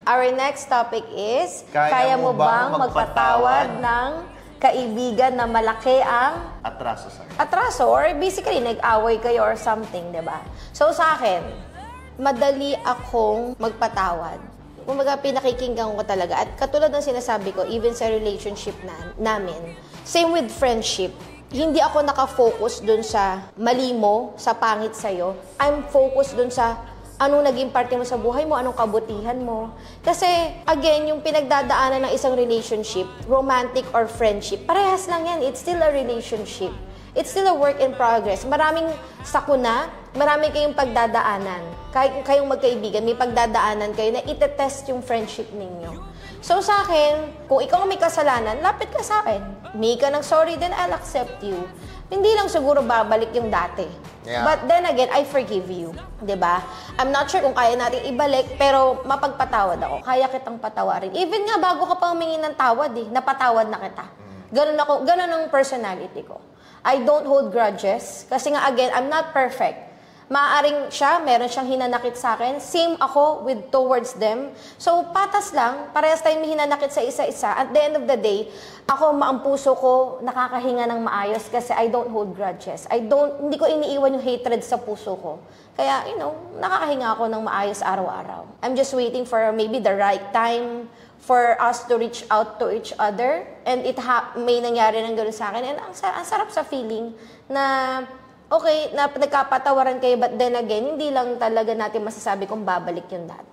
Our next topic is, Kaya mo bang magpatawad ng kaibigan na malaki ang atraso sa'yo? atraso, or basically nag-away kayo or something, diba? So sa akin, madali akong magpatawad. Kumbaga, pinakikinggan ko talaga. At katulad ng sinasabi ko, even sa relationship namin, same with friendship, hindi ako nakafocus dun sa mali mo, sa pangit sa'yo. I'm focused dun sa anong naging parte mo sa buhay mo, anong kabutihan mo. Kasi, again, yung pinagdadaanan ng isang relationship, romantic or friendship, parehas lang yan. It's still a relationship. It's still a work in progress. Maraming sakuna, maraming kayong pagdadaanan. Kahit kayong magkaibigan, may pagdadaanan kayo na itetest yung friendship ninyo. So sa akin, kung ikaw may kasalanan, lapit ka sa akin. May ka ng sorry, then I'll accept you. Hindi lang siguro babalik yung dati. Yeah. But then again, I forgive you. 'Di ba? I'm not sure kung kaya natin ibalik, pero mapagpatawad ako. Kaya kitang patawarin. Even nga bago ka pa humingi ng tawad, napatawad na kita. Ganun ang personality ko. I don't hold grudges. Kasi nga again, I'm not perfect. Maaaring siya, meron siyang hinanakit sa akin. Same ako with towards them. So, patas lang. Parehas tayong may hinanakit sa isa-isa. At the end of the day, ang puso ko nakakahinga ng maayos kasi I don't hold grudges. Hindi ko iniiwan yung hatred sa puso ko. Kaya, nakakahinga ako ng maayos araw-araw. I'm just waiting for maybe the right time for us to reach out to each other. And may nangyari ng gano'n sa akin. And ang sarap sa feeling na okay, na nagkapatawaran kayo, but then again, hindi lang talaga natin masasabi kung babalik yung dati.